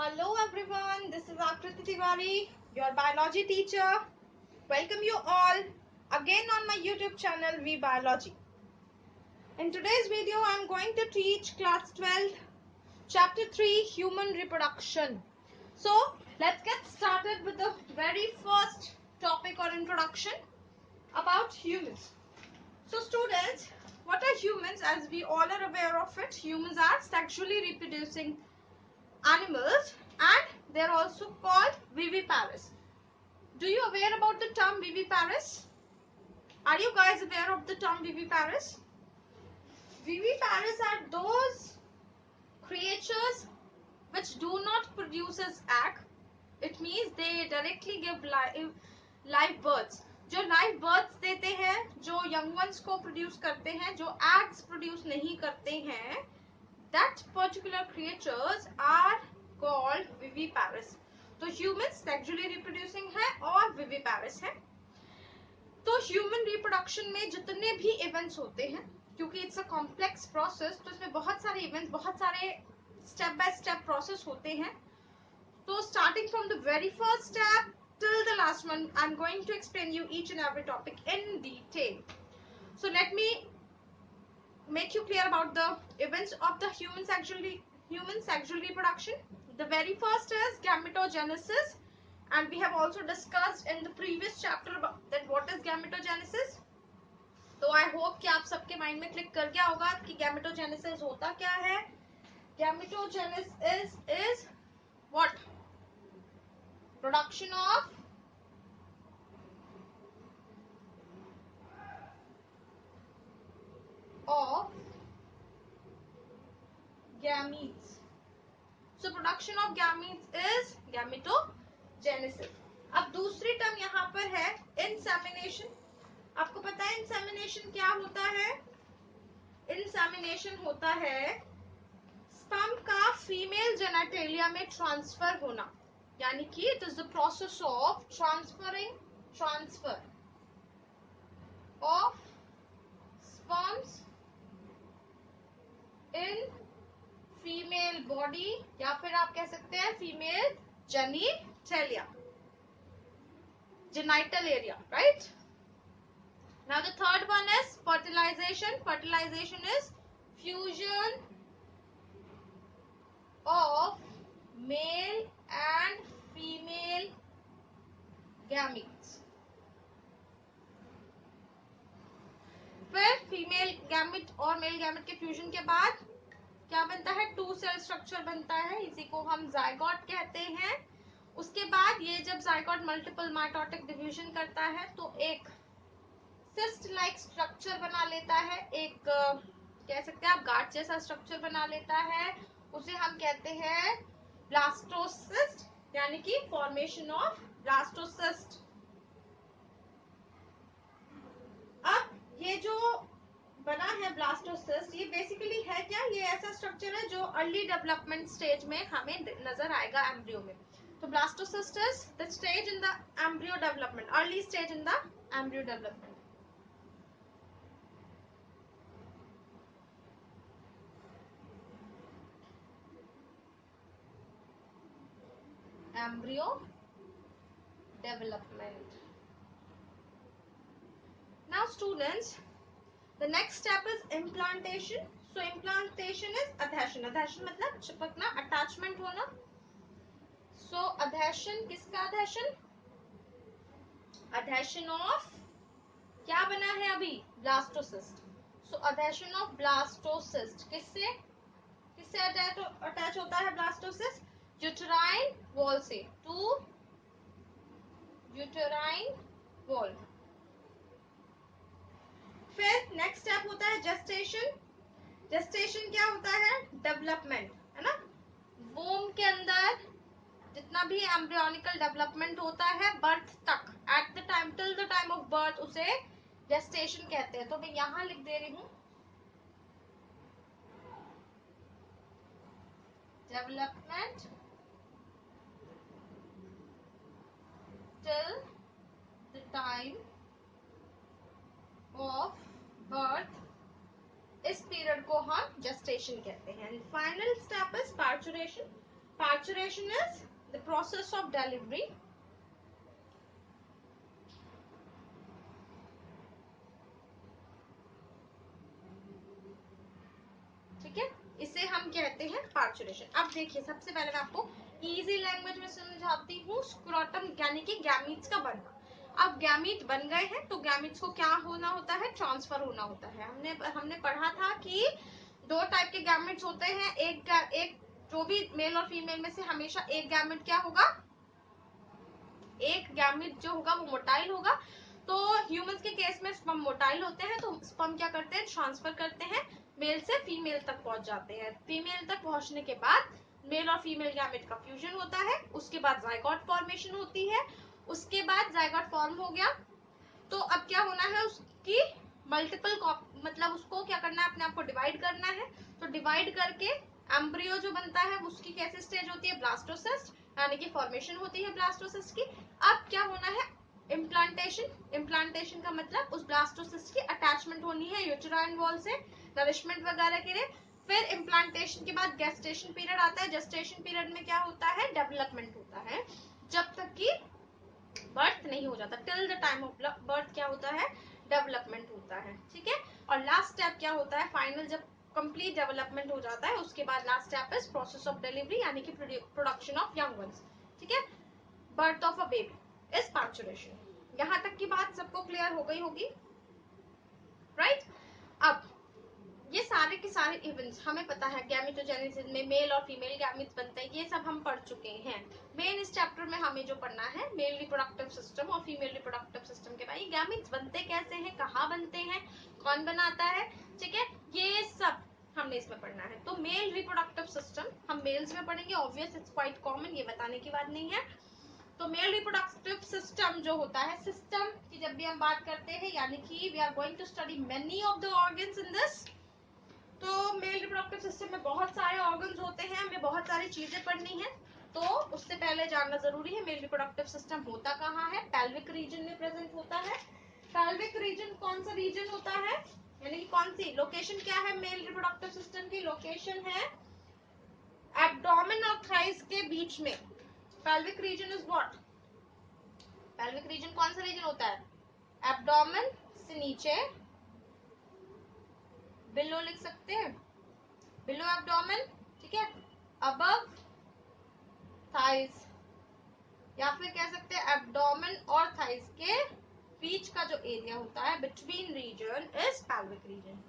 Hello everyone, this is Akriti Tiwari, your biology teacher. Welcome you all again on my YouTube channel V Biology. In today's video, I am going to teach class 12, chapter 3, human reproduction. So, let's get started with the very first topic or introduction about humans. So students, what are humans? As we all are aware of it, humans are sexually reproducing animals and they are also called viviparous. Do you aware about the term viviparous? Are you guys aware of the term viviparous? Viviparous are those creatures which do not produce as egg. It means they directly give live births. जो live birds देते हैं, जो young ones को produce करते हैं, जो eggs produce नहीं करते हैं, that particular creatures are called viviparous. तो ह्यूमन सेक्सुअली रिप्रोड्यूसिंग है और विविपैरस है. तो ह्यूमन रिप्रोडक्शन में जितने भी इवेंट्स होते हैं, क्योंकि इट्स अ कॉम्प्लेक्स प्रोसेस, तो इसमें बहुत सारे इवेंट्स, बहुत सारे स्टेप बाय स्टेप प्रोसेस होते हैं. तो starting from the very first step till the last one, I'm going to explain you each and every topic in detail. So let me make you clear about the events of the human sexual reproduction. The very first is gametogenesis, and we have also discussed in the previous chapter about that what is gametogenesis. तो I hope कि आप सबके mind में click कर गया होगा कि gametogenesis होता क्या है. Gametogenesis is what? Production of gametes. So production of gametes is gametogenesis. अब दूसरी टर्म यहाँ पर है insemination. आपको पता है insemination क्या होता है? Insemination होता है स्पर्म का फीमेल जेनेटेलिया में ट्रांसफर होना, यानी कि it is the process of transfer of sperms in female body, या फिर आप कह सकते हैं female genitalia, genital area, right? Now the third one is fertilization. Fertilization is fusion of male and female gametes. फिर फीमेल गैमेट और male gamete के fusion के बाद क्या बनता है? टू सेल स्ट्रक्चर बनता है, इसी को हम जाइगोट कहते हैं. उसके बाद ये जब जाइगोट मल्टीपल माइटोटिक डिवीजन करता है तो एक सिस्ट लाइक स्ट्रक्चर बना लेता है, एक कह सकते हैं आप गांठ जैसा स्ट्रक्चर बना लेता है. उसे हम कहते हैं ब्लास्टोसिस्ट, यानी कि फॉर्मेशन ऑफ ब्लास्टोसिस्ट. अब ये जो बना है ब्लास्टोसिस्ट, ये बेसिकली है क्या? ये ऐसा स्ट्रक्चर है जो अर्ली डेवलपमेंट स्टेज में हमें नजर आएगा एम्ब्रियो में. तो blastocyst is the stage in the embryo development, early stage in the embryo development. Embryo development. Now students, the next step is implantation. So implantation is adhesion. Adhesion मतलब चिपकना, attachment होना. So adhesion, किसका adhesion? Adhesion of क्या बना है अभी? Blastocyst. So adhesion of blastocyst किससे attach होता है blastocyst? Uterine wall से, to uterine wall. फिर नेक्स्ट स्टेप होता है जेस्टेशन. जेस्टेशन क्या होता है? डेवलपमेंट, है ना? वोम के अंदर जितना भी एम्ब्रियोनिकल डेवलपमेंट होता है बर्थ तक, at the time till the time of birth, उसे जेस्टेशन कहते हैं. तो मैं यहां लिख दे रही हूं development till the time of birth, इस पीरियड को हम जेस्टेशन कहते हैं. Final step is parturition. Parturition is the process of delivery ठीक है, इसे हम कहते हैं पार्चुरेशन। अब देखिए सबसे पहले मैं आपको इजी लैंग्वेज में समझाती हूँ। स्क्रोटम यानी कि गैमीट्स का बनना। अब गैमीट बन गए हैं तो गैमीट्स को क्या होना होता है, ट्रांसफर होना होता है। हमने पढ़ा था कि दो टाइप के गैमेट्स होते हैं। एक जो भी मेल और फीमेल में से हमेशा एक गैमेट क्या होगा, एक गैमेट जो होगा वो मोटाइल होगा। तो ह्यूमंस के केस में स्पर्म मोटाइल होते हैं, तो स्पर्म क्या करते हैं, ट्रांसफर करते हैं, मेल से फीमेल तक पहुंच जाते हैं। फीमेल तक पहुंचने के बाद मेल और फीमेल गैमेट का फ्यूजन होता है, उसके बाद जाइगोट फॉर्मेशन होती है। उसके बाद जाइगोट फॉर्म हो गया तो अब क्या होना है, उसकी मल्टीपल मतलब उसको क्या करना है, अपने आप को डिवाइड करना है। तो डिवाइड करके एम्ब्रियो जो बनता है उसकी कैसी स्टेज होती है, ब्लास्टोसिस्ट, यानी कि फॉर्मेशन होती है ब्लास्टोसिस्ट की। अब क्या होना है, इम्प्लांटेशन। इम्प्लांटेशन का मतलब उस ब्लास्टोसिस्ट की अटैचमेंट होनी है यूटेराइन वॉल से नरिशमेंट वगैरह के लिए। फिर इम्प्लांटेशन के बाद गेस्टेशन पीरियड आता है। गेस्टेशन पीरियड में क्या होता है, डेवलपमेंट होता है, जब तक कि बर्थ नहीं हो जाता। Till the time of birth क्या होता है, डेवलपमेंट होता है, ठीक है। और लास्ट स्टेप क्या होता है, फाइनल जब कंप्लीट डेवलपमेंट हो जाता है उसके बाद last step is process of delivery यानी कि प्रोडक्शन ऑफ यंग वंस, ठीक है। Birth of a baby is parturition. यहाँ तक की बात सबको क्लियर हो गई होगी, राइट। अब ये सारे के सारे इवेंट्स हमें पता है, गैमेटोजेनेसिस में मेल और फीमेल गैमेट्स बनते हैं, ये सब हम पढ़ चुके हैं। मेन इस चैप्टर में हमें जो पढ़ना है मेल रिप्रोडक्टिव सिस्टम और फीमेल रिप्रोडक्टिव सिस्टम के बारे में। गैमेट्स बनते कैसे हैं, कहाँ बनते हैं, कौन बनाता है, ठीक है, ये सब हमने इसमें पढ़ना है। तो मेल रिप्रोडक्टिव सिस्टम हम मेल्स में पढ़ेंगे, ऑब्वियस इट्स क्वाइट कॉमन, ये बताने की बात नहीं है। तो मेल रिप्रोडक्टिव सिस्टम जो होता है, सिस्टम की जब भी हम बात करते हैं यानी कि we are going to study many of the organs in this. तो मेल रिप्रोडक्टिव सिस्टम में बहुत सारे ऑर्गन्स होते हैं, हमें बहुत सारी चीजें पढ़नी है। तो उससे पहले जानना जरूरी है मेल रिप्रोडक्टिव सिस्टम होता कहाँ है, पेल्विक रीजन में प्रेजेंट होता है। पेल्विक रीजन कौन सा रीजन होता है, यानी कि कौन सी लोकेशन क्या है मेल रिप्रोडक्टिव सिस्टम की, लोकेशन है एब्डोमेन और थाइस के बीच में। Pelvic region is what, pelvic region कौन सा रीजन होता है, एब्डोमेन से नीचे, बिलो लिख सकते हैं, बिलो एब्डोमेन, ठीक है, अबव थाइस, या फिर कह सकते हैं एब्डोमेन और थाइस के बीच का जो एरिया होता है, between region is pelvic region.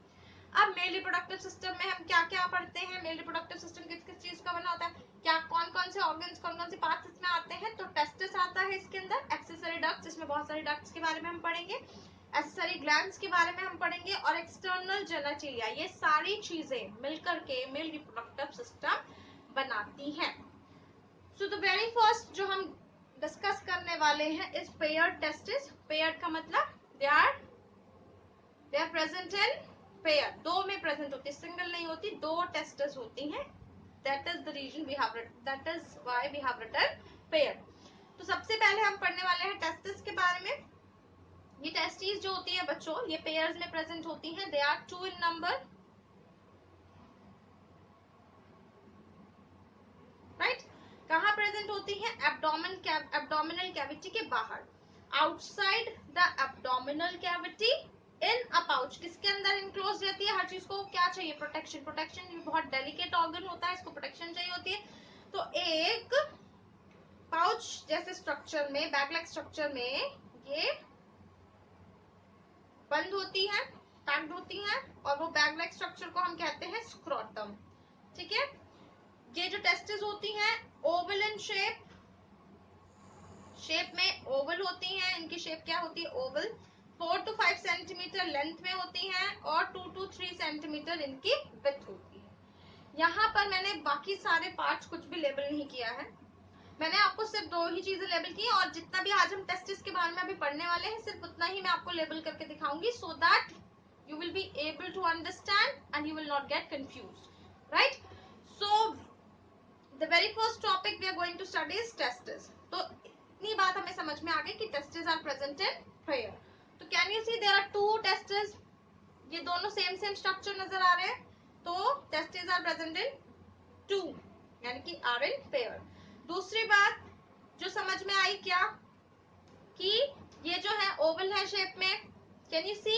अब मेल रिप्रोडक्टिव सिस्टम में हम क्या क्या पढ़ते हैं, मेल रिप्रोडक्टिव सिस्टम किस किस चीज का बना होता है, क्या कौन कौन से ऑर्गन्स, कौन कौन से पार्ट्स इसमें आते हैं। तो टेस्टिस आता है इसके अंदर, एक्सेसरी डक्ट्स, इसमें बहुत सारे डक्ट्स के बारे में हम पढ़ेंगे, एक्सेसरी ग्लैंड्स के बारे में हम पढ़ेंगे, और एक्सटर्नल जेनेटिलिया, ये सारी चीजें मिलकर के मेल रिप्रोडक्टिव सिस्टम बनाती हैं। सो द वेरी फर्स्ट जो हम डिस्कस करने वाले हैं इज पेयर्ड टेस्टिस। पेयर्ड का मतलब they are present in pair, दो में प्रेजेंट होती है, सिंगल नहीं होती, दो टेस्टिस होती हैं। That is the reason we have, that is why we have written pair. तो सबसे पहले हम पढ़ने वाले हैं टेस्टिस के बारे में। ये टेस्टिस जो होती है बच्चों, ये पेयर्स में प्रेजेंट होती हैं, they are 2 in number, right. कहाँ प्रेजेंट होती है, एब्डोमिनल कैविटी के बाहर, outside the abdominal cavity in a pouch, किसके अंदर इनक्लोज रहती है, हर चीज को क्या चाहिए, प्रोटेक्शन। प्रोटेक्शन भी बहुत डेलिकेट ऑर्गन होता है, इसको प्रोटेक्शन चाहिए होती है। तो एक पाउच जैसे स्ट्रक्चर में, बैग लाइक स्ट्रक्चर में ये बंद होती है, पैक्ड होती है, और वो बैग लाइक स्ट्रक्चर को हम कहते हैं स्क्रोटम, ठीक है। ये जो टेस्टिस होती हैं ओवल इन शेप, शेप में ओवल होती हैं, इनकी शेप क्या होती है, ओवल, 4 to 5 सेंटीमीटर लेंथ में होती हैं, और 2 to 3 सेंटीमीटर इनकी विड्थ होती है। यहाँ पर मैंने बाकी सारे पार्ट्स कुछ भी लेबल नहीं किया है, मैंने आपको सिर्फ दो ही चीजें लेबल की, और जितना भी आज हम टेस्टिस के बारे में अभी पढ़ने वाले हैं सिर्फ उतना ही मैं आपको लेबल करके दिखाऊंगी, so that you will be able to understand and you will not get confused, right? So the very first topic we are going to study is testes. तो इतनी बात हमें समझ में आ गई कि testes are present in pair. तो can you see there are two testes, ये दोनों सेम सेम स्ट्रक्चर नजर आ रहे हैं, तो testes are present in two, यानी कि आर इन पेयर। दूसरी बात जो समझ में आई क्या, कि ये जो है ओवल है शेप में, कैन यू सी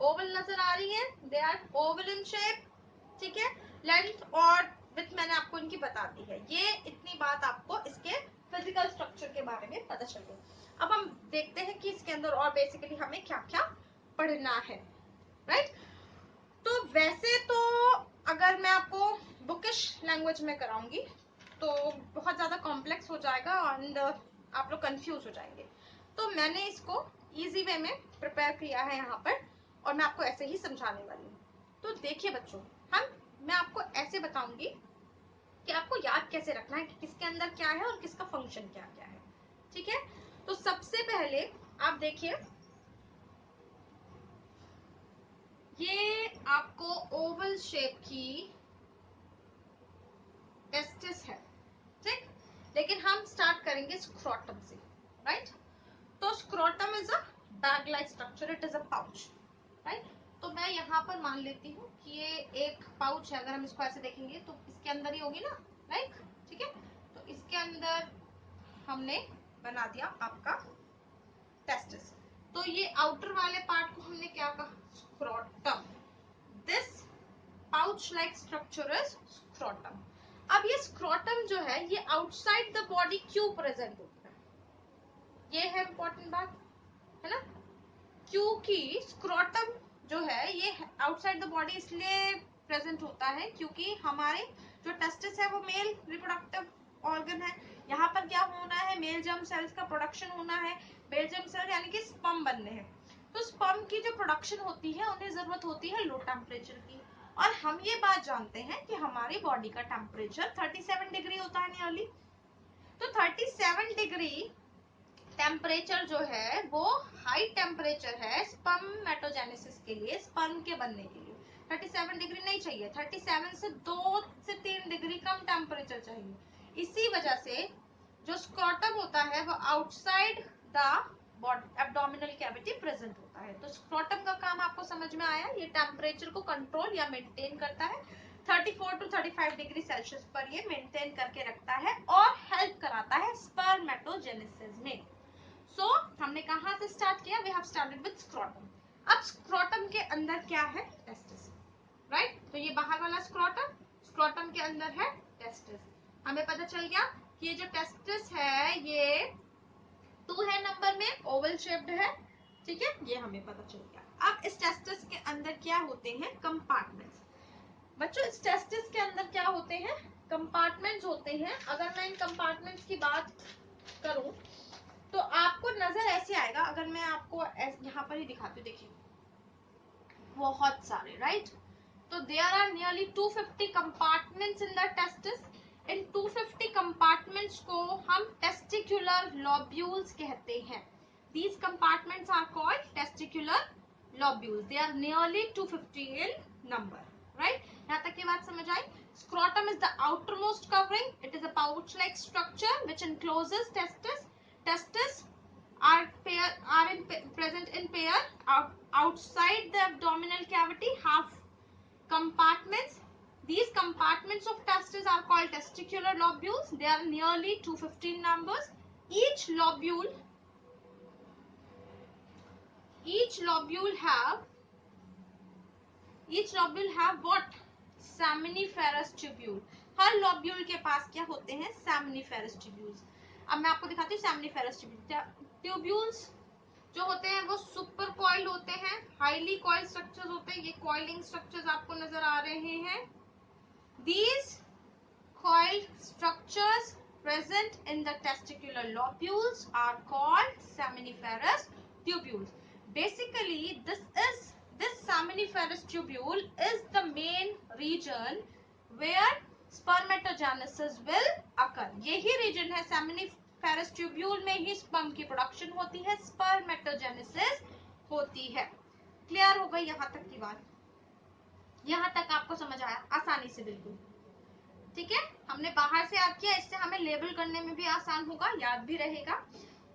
ओवल नजर आ रही है, they are oval in shape, ठीक है। लेंथ और विड्थ मैंने आपको इनकी बता दी है। ये इतनी बात आपको इसके फिजिकल स्ट्रक्चर के बारे में पता चल गई। अब हम देखते हैं कि इसके अंदर और बेसिकली हमें क्या क्या पढ़ना है, राइट। तो वैसे तो अगर मैं आपको बुकिश लैंग्वेज में कराऊंगी तो बहुत ज्यादा कॉम्प्लेक्स हो जाएगा एंड आप लोग कंफ्यूज हो जाएंगे। तो मैंने इसको इजी वे में प्रिपेयर किया है यहाँ पर, और मैं आपको ऐसे ही समझाने वाली हूँ। तो देखिए बच्चों, मैं आपको ऐसे बताऊंगी कि आपको याद कैसे रखना है कि किसके अंदर क्या है और किसका फंक्शन क्या क्या है, ठीक है। तो सबसे पहले आप देखिए, ये आपको ओवल शेप की टेस्टिस है, ठीक। लेकिन हम स्टार्ट करेंगे स्क्रोटम से, राइट। तो scrotum is a bag like structure, it is a pouch, right. तो मैं यहाँ पर मान लेती हूँ कि ये एक पाउच है। अगर हम इसको ऐसे देखेंगे तो इसके अंदर ही होगी ना, राइट, ठीक है। तो इसके अंदर हमने बना दिया आपका टेस्टिस। तो ये आउटर वाले पार्ट को हमने क्या कहा, scrotum. This pouch like structure is scrotum. अब ये स्क्रोटम जो है ये आउटसाइड द बॉडी क्यों प्रेजेंट होता है, ये है इंपॉर्टेंट बात, है ना। क्योंकि स्क्रोटम जो है ये आउटसाइड द बॉडी इसलिए प्रेजेंट होता है क्योंकि हमारे जो टेस्टिस है वो मेल रिप्रोडक्टिव ऑर्गन है। यहाँ पर क्या होना है, मेल जर्म सेल्स का प्रोडक्शन होना है। मेल जर्म सेल यानी कि स्पर्म बनने हैं। तो स्पर्म की जो प्रोडक्शन होती है उन्हें जरूरत होती है लो टेम्परेचर की। और हम ये बात जानते हैं कि हमारी बॉडी का टेम्परेचर 37 डिग्री होता है नियरली। तो 37 डिग्री टेम्परेचर जो है वो हाई टेम्परेचर है स्पर्मेटोजेनेसिस के लिए, स्पर्म के बनने के लिए। 37 डिग्री नहीं चाहिए, 37 से 2 से 3 डिग्री कम टेम्परेचर चाहिए। इसी वजह से जो स्क्रोटम होता है वो outside the abdominal cavity present होता है। तो स्क्रोटम का काम आपको समझ में आया, ये टेम्परेचर को कंट्रोल या मेंटेन करता है। 34 टू 35 डिग्री सेल्सियस पर ये मेंटेन करके रखता है और हेल्प कराता है स्पर्मेटोजेनेसिस में। सो हमने कहां से स्टार्ट किया, we have started with scrotum. अब स्क्रोटम के अंदर क्या है, टेस्टिस, राइट। तो ये बाहर वाला स्क्रोटम, स्क्रोटम के अंदर है टेस्टिस। हमें पता चल गया कि ये जो टेस्टिस है ये 2 है नंबर में, ओवल शेप्ड है, ठीक है, ये हमें पता चल गया। अब इस टेस्टिस के अंदर क्या होते हैं, कंपार्टमेंट्स। बच्चों इस टेस्टिस के अंदर क्या होते हैं, कंपार्टमेंट्स होते हैं। अगर मैं इन कंपार्टमेंट्स की बात करूं तो आपको नजर ऐसे आएगा, अगर मैं आपको यहाँ पर ही दिखाती हूँ, देखिए बहुत सारे, राइट। तो there are nearly 250 compartments in the testis. इन 250 कंपार्टमेंट्स को हम टेस्टिकुलर लोब्यूल्स कहते हैं। These compartments are called testicular lobules. They are nearly 250 in number, right. यहाँ तक की बात समझ आई। Scrotum is the outermost covering. It is a pouch-like structure which encloses testis. Testis present in pair outside the abdominal cavity. Have compartments. These compartments of testis are called testicular lobules. They are nearly 215 numbers. Each lobule have what? Seminiferous tubule. Her lobule के पास क्या होते हैं, seminiferous tubules. अब मैं आपको दिखाती हूँ seminiferous tubules जो होते हैं वो सुपर कॉइल्ड होते हैं, हाईली कॉइल्ड स्ट्रक्चर्स होते हैं। ये कॉइलिंग स्ट्रक्चर्स आपको नजर आ रहे हैं। These coiled structures present in the testicular lobules are called seminiferous tubules. Basically, this seminiferous tubule is the main region where spermatogenesis will occur. यही region है seminiferous tubule में ही sperm की production होती है, spermatogenesis होती है। क्लियर हो गई यहाँ तक की बात, यहाँ तक आपको समझ आया आसानी से, बिल्कुल ठीक है। हमने बाहर से याद किया, इससे हमें लेबल करने में भी आसान होगा, याद भी रहेगा।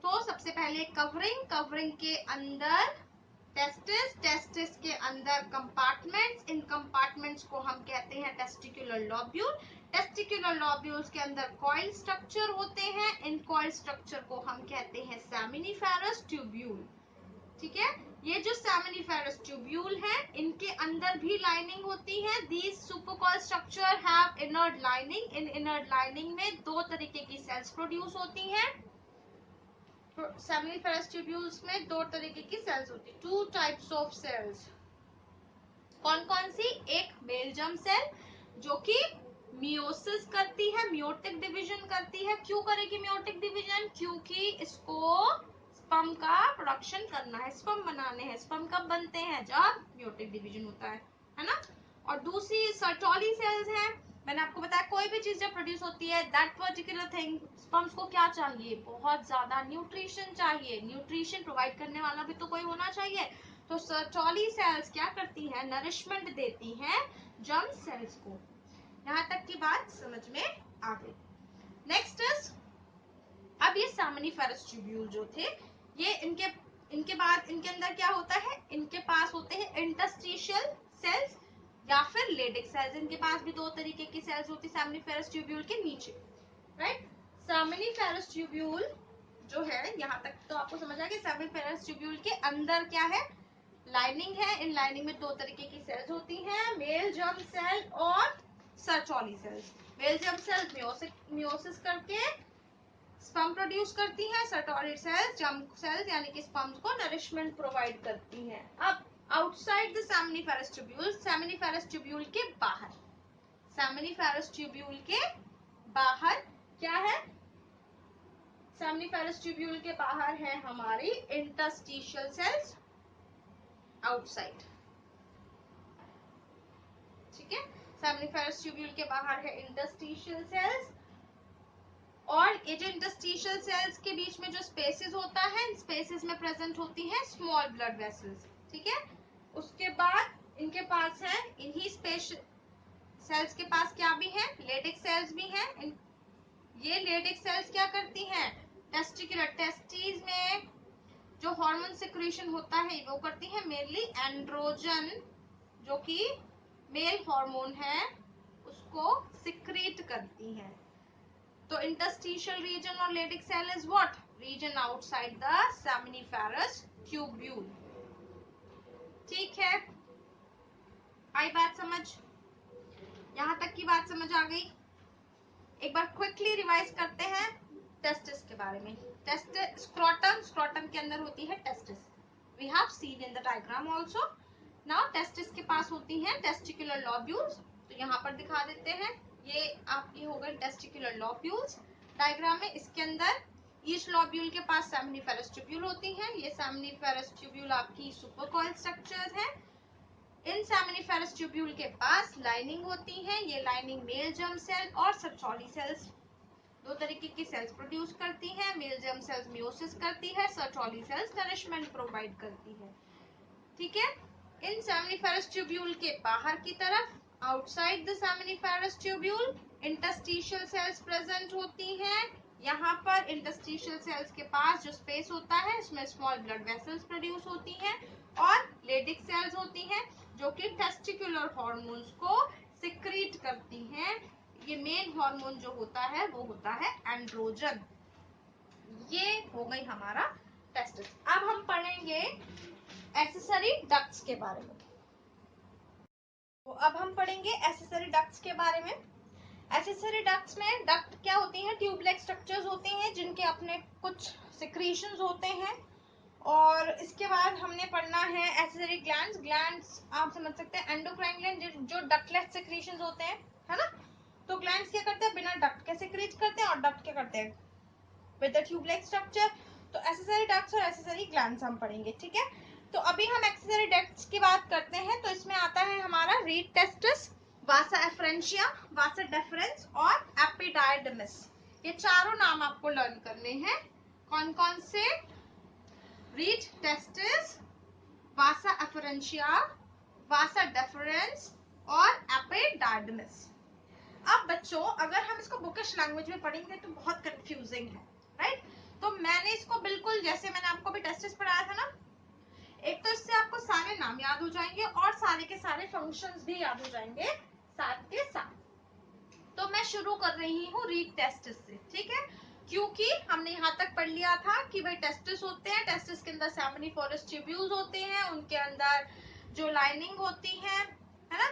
तो सबसे पहले कवरिंग के अंदर टेस्टिस के अंदर कंपार्टमेंट्स। इन कंपार्टमेंट्स को हम कहते हैं टेस्टिकुलर लोब्यूल। टेस्टिकुलर लॉब्यूल्स के अंदर कॉइल स्ट्रक्चर होते हैं, इन कॉइल स्ट्रक्चर को हम कहते हैं सेमिनिफेरस ट्यूब्यूल। ठीक है, ये जो सेमिनिफेरस ट्यूब्यूल है इनके अंदर भी लाइनिंग होती है। These supercoil structure have inert lining. इन इनर्ट लाइनिंग में दो तरीके की सेल्स प्रोड्यूस होती हैं। सेमिनिफेरस ट्यूब्यूल्स में दो तरीके की सेल्स होती है, टू टाइप्स ऑफ सेल्स। कौन कौन सी? एक मेल जर्म सेल जो कि मियोसिस करती है, मियोटिक डिवीजन करती है। क्यों करेगी मियोटिक डिवीजन? क्योंकि इसको स्पर्म का प्रोडक्शन करना है, स्पर्म बनाने हैं। स्पर्म कब बनते हैं? जब मियोटिक डिवीजन होता है ना। और दूसरी सर्टोली सेल्स हैं। मैंने आपको बताया कोई भी चीज जब प्रोड्यूस होती है दैट पर्टिकुलर थिंग, स्पर्म्स को क्या चाहिए? बहुत ज्यादा न्यूट्रिशन चाहिए। न्यूट्रिशन प्रोवाइड करने वाला भी तो कोई होना चाहिए। तो सर्टोली सेल्स क्या करती हैं? नरिशमेंट देती हैं जर्म सेल्स को। यहाँ तक की बात समझ में आ गई। नेक्स्ट इज, अब ये सेमिनिफेरस ट्यूब्यूल जो थे, ये इनके बाद इनके अंदर क्या होता है? इनके पास होते हैं इंटरस्टिशियल सेल्स या फिर लेडिक सेल्स। इनके पास भी दो तरीके की सेल्स होती है सेमिनिफेरस ट्यूब्यूल के नीचे, राइट। सेमिनिफेरस ट्यूब्यूल जो है, यहाँ तक तो आपको समझ आ गया। सेमिनिफेरस ट्यूब्यूल के अंदर क्या है? लाइनिंग है। इन लाइनिंग में दो तरीके की सेल्स होती हैं, मेल जर्म सेल और Sertoli cells. Male germ cell meiosis करके स्पर्म प्रोड्यूस करती हैं। सर्टोली सेल्स जर्म सेल्स यानी कि स्पर्म्स को नरिशमेंट प्रोवाइड करती हैं। अब outside the seminiferous tubule, seminiferous tubule के बाहर, सेमिनिफेरस ट्यूब्यूल के बाहर क्या है? सेमिनिफेरस ट्यूब्यूल के बाहर है हमारी इंटरस्टिशियल सेल्स आउटसाइड। ठीक है, सेमिनिफेरस ट्यूब्यूल के बाहर है इंटरस्टिशियल सेल्स। और ये जो इंटरस्टिशियल सेल्स के बीच में जो स्पेसेस होता है, इन स्पेसेस में प्रेजेंट होती हैं स्मॉल ब्लड वेसल्स। ठीक है, उसके बाद इनके पास है, इन्हीं स्पेस सेल्स के पास क्या भी है? लेडिक सेल्स भी हैं। ये लेडिक सेल्स क्या करती हैं? टेस्टिकुलर, टेस्टिस में जो हार्मोन सिक्रीशन होता है वो करती है मेनली एंड्रोजन, जो कि मेल हार्मोन है, उसको सिक्रीट करती हैं। तो इंटरस्टिशियल रीजन और Leydig cell is what? Region outside the seminiferous tubule. ठीक है, आई बात समझ? यहां तक की बात समझ आ गई? एक बार क्विकली रिवाइज करते हैं टेस्टिस के बारे में। टेस्टिस, स्क्रोटम, स्क्रोटम के अंदर होती है testis. We have seen in the diagram also. Now testis के पास होती हैं टेस्टिकुलर लॉब्यूल्स। तो यहाँ पर दिखा देते हैं, ये आपकी हो गई टेस्टिकुलर लॉब्यूल्स डायग्राम में। इसके अंदर ईच लॉब्यूल के पास सेमिनिफेरस ट्यूब्यूल होती हैं। ये सेमिनिफेरस ट्यूब्यूल आपकी सुपरकॉइल स्ट्रक्चर्स हैं। इन सेमिनिफेरस ट्यूब्यूल के पास लाइनिंग होती है। ये लाइनिंग मेल जर्म सेल और सर्टोली सेल्स, दो तरीके की सेल्स प्रोड्यूस करती हैं। मेल जर्म सेल्स मियोसिस करती है, सर्टोली सेल्स नरिशमेंट प्रोवाइड करती है। ठीक है, इन सेमिनिफेरस ट्यूब्यूल के बाहर की तरफ, outside the seminiferous tubule, interstitial cells present होती हैं। यहाँ पर इंटरस्टिशियल सेल्स के पास जो स्पेस होता है इसमें स्मॉल ब्लड वेसल्स प्रोड्यूस होती हैं और लेडिक सेल्स होती हैं जो कि टेस्टिकुलर हार्मोन्स को सिक्रीट करती हैं। ये मेन हार्मोन जो होता है वो होता है एंड्रोजन। ये हो गई हमारा टेस्टिस। अब हम पढ़ेंगे एक्सेसरी डक्ट्स के बारे में। तो अब हम पढ़ेंगे एक्सेसरी डक्ट्स के बारे में। एक्सेसरी डक्ट्स में डक्ट क्या होती हैं? ट्यूब-लाइक स्ट्रक्चर्स होती हैं जिनके अपने कुछ सिक्रीशंस होते हैं। और इसके बाद हमने पढ़ना है एक्सेसरी ग्लैंड्स। ग्लैंड्स आप समझ सकते हैं एंडोक्राइन ग्लैंड जो डक्टलेस सिक्रीशंस होते हैं, है ना। तो ग्लैंड्स क्या करते हैं? बिना डक्ट के सिक्रीट करते हैं और डक्ट क्या करते हैं? With the tube-like structure. तो एक्सेसरी डक्ट्स और एक्सेसरी ग्लैंड्स हम पढ़ेंगे। ठीक है, तो अभी हम एक्सेसरी डक्ट्स की बात करते हैं। तो इसमें आता है हमारा रीड टेस्टिस, वासा एफरेंशिया, वासा डेफरेंस और एपिडायडमिस। ये चारों नाम आपको लर्न करने हैं। कौन कौन से? रीड टेस्टिस, वासा एफरेंशिया, वासा डेफरेंस और एपिडायडमिस। अब बच्चों अगर हम इसको बुकिश लैंग्वेज में पढ़ेंगे तो बहुत कंफ्यूजिंग है, राइट। तो मैंने इसको बिल्कुल, जैसे मैंने आपको भी टेस्टिस पढ़ाया था ना, एक तो इससे आपको सारे नाम याद हो जाएंगे और सारे के सारे फंक्शंस भी याद हो जाएंगे साथ के साथ। तो मैं शुरू कर रही हूँ रीड टेस्टिस से, ठीक है। क्योंकि हमने यहाँ तक पढ़ लिया था कि भाई टेस्टिस होते हैं, टेस्टिस के अंदर सेमिनिफेरस ट्यूब्यूल्स होते हैं, उनके अंदर जो लाइनिंग होती है ना,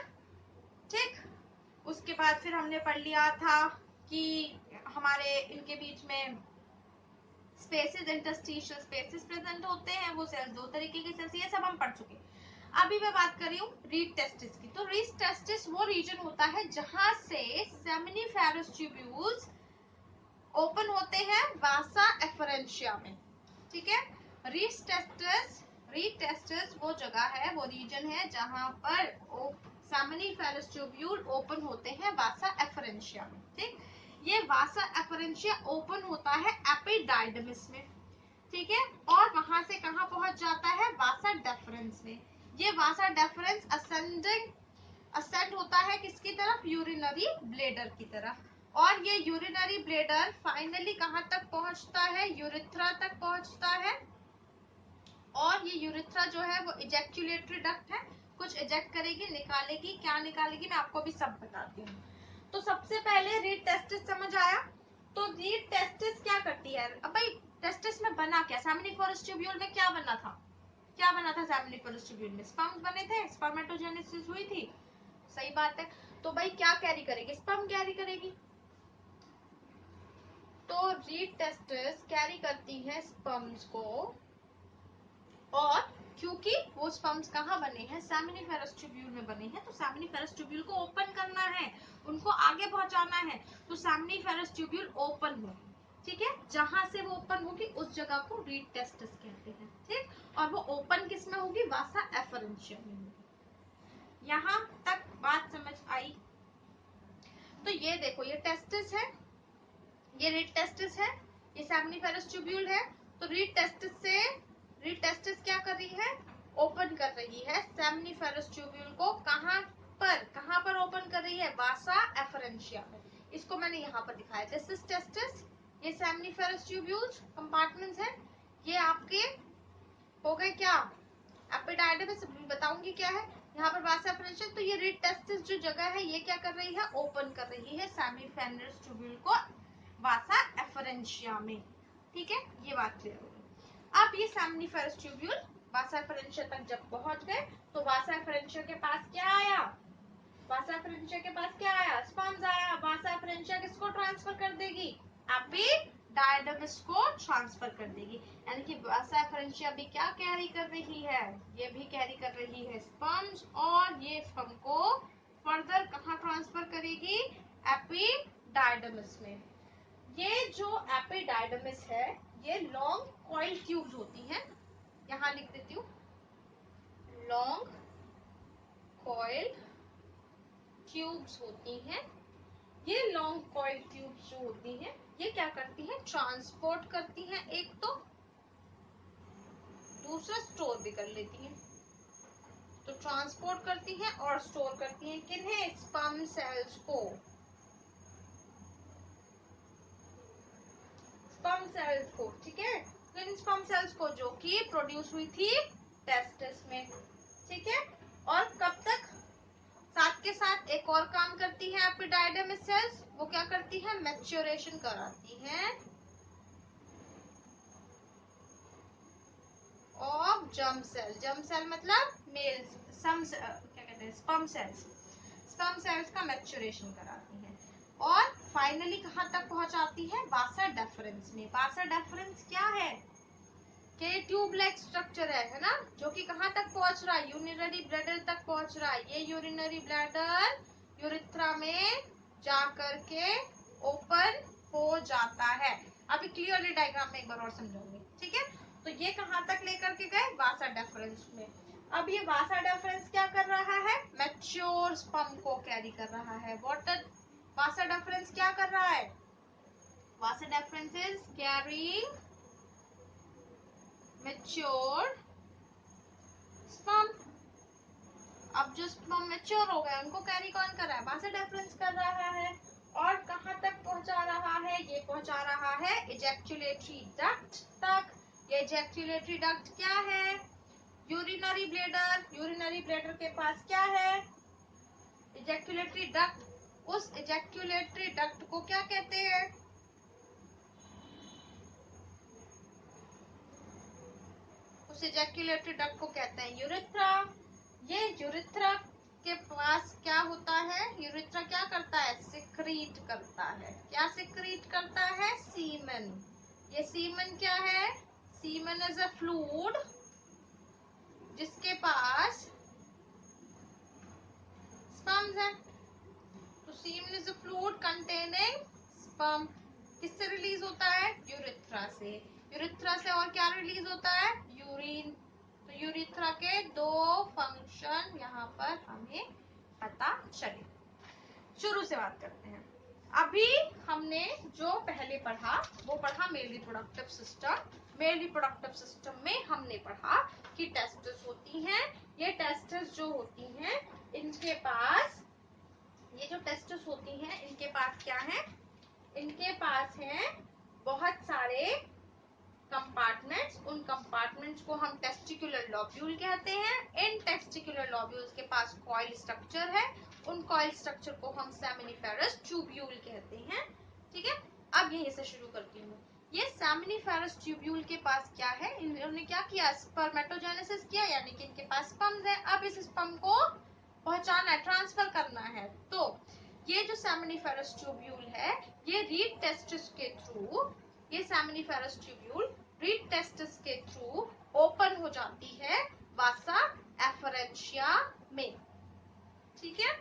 ठीक। उसके बाद फिर हमने पढ़ लिया था कि हमारे इनके बीच में स्पेसेस, इंटरस्टिशियल स्पेसेस प्रेजेंट होते हैं, वो सेल्स दो तरीके के सेल्स, ये सब हम पढ़ चुके। अभी मैं बात कर रही हूँ रीड टेस्टिस की। तो रीड टेस्टिस वो रीजन होता है जहां से सेमिनिफेरस ट्यूब्यूल्स ओपन होते हैं वासा एफरेंशिया में, ठीक है। रीड टेस्टिस वो जगह है, वो रीजन है जहां पर सेमिनिफेरस ट्यूब्यूल ओपन होते हैं वासा एफरेंशिया में, ठीक। ये वासा एफरेंशिया ओपन होता है एपिडाइडमिस में, ठीक है। और वहां से कहां पहुंच जाता है, वासा डेफरेंस में। ये वासा डेफरेंस असेंड होता है किसकी तरफ, यूरिनरी ब्लेडर की तरफ। और ये यूरिनरी ब्लेडर फाइनली कहां तक पहुंचता है, यूरिथ्रा तक पहुंचता है। और ये यूरिथ्रा जो है वो इजेक्युलेटरी डक्ट है, कुछ इजेक्ट करेगी, निकालेगी, क्या निकालेगी मैं आपको भी सब बताती हूँ। तो सबसे पहले रीड टेस्टिस समझ आया। तो रीड टेस्टिस क्या करती है, अब भाई टेस्टिस में बना क्या, सेमिनिफेरस ट्यूब्यूल में क्या बना था, क्या बना था सेमिनिफेरस ट्यूब्यूल में, स्पर्म्स बने थे, स्पर्मेटोजेनेसिस हुई थी, सही बात है। तो भाई क्या कैरी करेगी, स्पर्म कैरी करेगी। तो रीड टेस्टिस कैरी करती है स्पर्म्स को, और क्योंकि वो स्पर्म्स कहाँ बने हैं, सेमिनिफेरस ट्यूब्यूल में बने हैं, तो सेमिनिफेरस ट्यूब्यूल को ओपन करना है, उनको आगे पहुंचाना है। तो सेमिनिफेरस ट्यूब्यूल ओपन हो, ठीक है, जहां से वो ओपन होगी उस जगह को रीड टेस्टिस कहते हैं, ठीक। और वो ओपन किस में होगी, वासा एफरेंशिया में होगी। यहाँ तक बात समझ आई। तो ये देखो, ये टेस्टिस है, ये रीड टेस्टिस है, ये सेमिनिफेरस ट्यूब्यूल है। तो रीड टेस्टिस क्या कर रही है, ओपन कर रही है सेमिनिफेरस ट्यूब्यूल को। कहां पर ओपन कर रही है, वासा एफरेंशिया में। इसको मैंने यहाँ पर दिखाया, दिस इज टेस्टिस, ये सेमिनिफेरस ट्यूब्यूल्स कंपार्टमेंट्स है, ये आपके हो गए क्या, एपिडाइडमिस बताऊंगी क्या है, यहाँ पर वासा एफरेंशिया। तो ये रीड टेस्टिस जो जगह है, ये क्या कर रही है, ओपन कर रही है सेमिनिफेरस ट्यूब्यूल को वासा एफरेंशिया में, ठीक है। ये बात क्लियर हो गई। अब ये सेमिनिफेरस ट्यूब्यूल वासा एफरेंशिया तक जब पहुंच गए, तो वासा एफरेंशिया के पास क्या आया, वासा एफरेंशिया के पास क्या आया, स्पर्म्स आया। वासा एफरेंशिया किसको ट्रांसफर कर देगी, एपिडाइडमिस को ट्रांसफर कर देगी। यानी कि वासा एफरेंशिया भी क्या कैरी कर रही है, ये भी कैरी कर रही है स्पर्म्स, और ये स्पर्म को फर्दर कहाँ ट्रांसफर करेगी, एपिडाइडमिस में। ये जो एपिडाइडमिस है, ये लॉन्ग कॉइल ट्यूब्स होती हैं, यहाँ लिख देती हूँ, लॉन्ग कॉइल ट्यूब्स होती हैं। ये लॉन्ग कॉइल ट्यूब्स जो होती हैं, ये क्या करती हैं, ट्रांसपोर्ट करती हैं, एक तो दूसरा स्टोर भी कर लेती हैं। तो ट्रांसपोर्ट करती हैं और स्टोर करती हैं किन्हें, स्पर्म सेल्स को, स्पर्म सेल्स को, ठीक है। किन स्पर्म सेल्स को, जो कि प्रोड्यूस हुई थी टेस्टिस में, ठीक है। और कब तक, साथ के साथ एक और काम करती है एपिडाइडमिस सेल्स, वो क्या करती है, मैच्योरेशन कराती है of germ cell. Germ cell मतलब मेल क्या कहते हैं, स्पर्म सेल्स, स्पर्म सेल्स का मैच्योरेशन कराती है। और फाइनली कहाँ तक पहुंचाती है, वासा डेफरेंस में। वासा डेफरेंस क्या है, के ट्यूब लाइक स्ट्रक्चर है ना, जो कि कहाँ तक पहुंच रहा है, यूरिनरी ब्लैडर तक पहुंच रहा है। ये यूरिनरी ब्लैडर यूरिथ्रा में जाकर के ओपन हो जाता है। अभी क्लियरली डायग्राम में एक बार और समझाऊंगी, ठीक है। तो ये कहाँ तक लेकर के गए, वासा डेफरेंस में। अब ये वासा डेफरेंस क्या कर रहा है, मैच्योर स्पर्म को कैरी कर रहा है। व्हाट वासा डेफरेंस क्या कर रहा है, vasa deferens is carrying mature sperm. अब जो स्पर्म मैच्योर हो गए, उनको कैरी कौन कर रहा है, वासा डेफरेंस कर रहा है। और कहां तक पहुंचा रहा है, ये पहुंचा रहा है इजेक्युलेटरी डक्ट तक। ये इजेक्युलेटरी डक्ट क्या है, यूरिनरी ब्लैडर। यूरिनरी ब्लैडर के पास क्या है, इजेक्युलेटरी डक्ट उस इजैक्यूलेटरी डक्ट को क्या कहते हैं? उस इजैक्यूलेटरी डक्ट को कहते हैं यूरेथ्रा। ये यूरेथ्रा के पास क्या होता है? यूरेथ्रा क्या करता है? सिक्रीट करता है। क्या सिक्रीट करता है? सीमेन। ये सीमेन क्या है? सीमेन इज अ फ्लूइड जिसके पास स्पर्म्स है। तो semen is a fluid containing sperm. किससे रिलीज होता है? यूरेथ्रा से। यूरेथ्रा से और क्या रिलीज होता है? यूरिन। तो यूरेथ्रा के दो फंक्शन यहाँ पर हमें पता चले। शुरू से बात करते हैं। अभी हमने जो पहले पढ़ा वो पढ़ा mail reproductive system. Mail reproductive system में हमने पढ़ा कि टेस्टिस होती हैं। ये टेस्टिस जो होती हैं इनके पास, ये जो टेस्टिस होती हैं इनके पास क्या है? इनके पास हैं बहुत सारे कंपार्टमेंट्स। उन कंपार्टमेंट्स को हम टेस्टिकुलर लॉब्यूल कहते हैं। इन टेस्टिकुलर लॉब्यूल्स के पास कॉइल स्ट्रक्चर है। उन कॉइल स्ट्रक्चर को हम सेमिनिफेरस ट्यूब्यूल कहते हैं। ठीक है, अब यहीं से शुरू करती हूँ। ये सेमिनिफेरस ट्यूब्यूल के पास क्या है? इन्होंने क्या किया? स्पर्मेटोजेनेसिस किया, यानी कि इनके पास स्पर्म्स है। अब इस स्पर्म को पहुंचाना है, ट्रांसफर करना है। तो ये जो सेमिनिफेरस ट्यूब्यूल है ये रीड टेस्टिस के थ्रू, ये सेमिनिफेरस ट्यूब्यूल रीड टेस्टिस के थ्रू ओपन हो जाती है वासा एफरेंशिया में। ठीक है,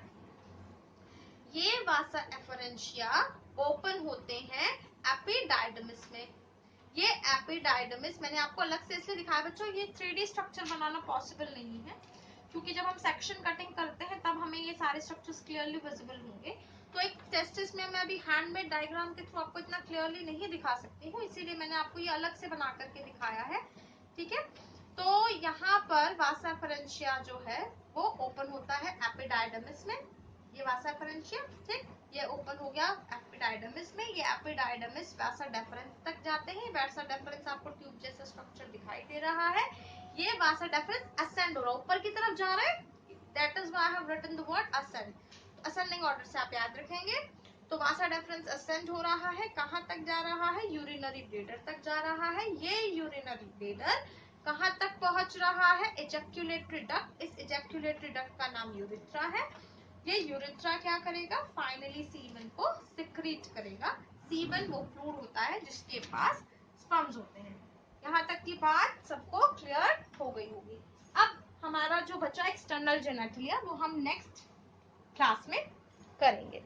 ये वासा एफरेंशिया ओपन होते हैं एपिडाइडमिस में। ये एपिडाइडमिस मैंने आपको अलग से इसलिए दिखाया बच्चों, ये 3D स्ट्रक्चर बनाना पॉसिबल नहीं है क्योंकि जब हम सेक्शन कटिंग करते हैं तब हमें ये सारे स्ट्रक्चर्स क्लियरली विजिबल होंगे। तो एक टेस्टिस में मैं अभी हैंडमेड डायग्राम के थ्रू आपको इतना क्लियरली नहीं दिखा सकती हूँ, इसीलिए मैंने आपको ये अलग से बना करके दिखाया है। ठीक है, तो यहाँ पर वासा एफरेंशिया जो है वो ओपन होता है एपिडाइडमिस में। ये वासा एफरेंशिया, ठीक, ये ओपन हो गया एपिडाइडमिस में। ये एपिडाइडमिस वासा डेफरेंस तक जाते हैं। वासा डेफरेंस आपको ट्यूब जैसा स्ट्रक्चर दिखाई दे रहा है। ये वासा डेफरेंस असेंड हो रहा है, ऊपर की तरफ जा रहा है। That is why I have written the word ascend. Ascending order से आप याद रखेंगे। तो वासा डेफरेंस असेंड हो रहा है। कहाँ तक जा रहा है? यूरिनरी ब्लेडर तक जा रहा है। ये यूरिनरी ब्लेडर कहाँ तक पहुंच रहा है? Ejaculatory duct. इस इजैक्यूलेटरी डक्ट का नाम यूरेथ्रा है। ये यूरेथ्रा क्या करेगा? फाइनली सीमेन को सिक्रीट करेगा। सीमेन वो फ्लूइड होता है जिसके पास स्पर्म्स होते हैं। यहाँ तक की बात सबको क्लियर हो गई होगी। अब हमारा जो बचा एक्सटर्नल जेनेटिलिया वो हम नेक्स्ट क्लास में करेंगे।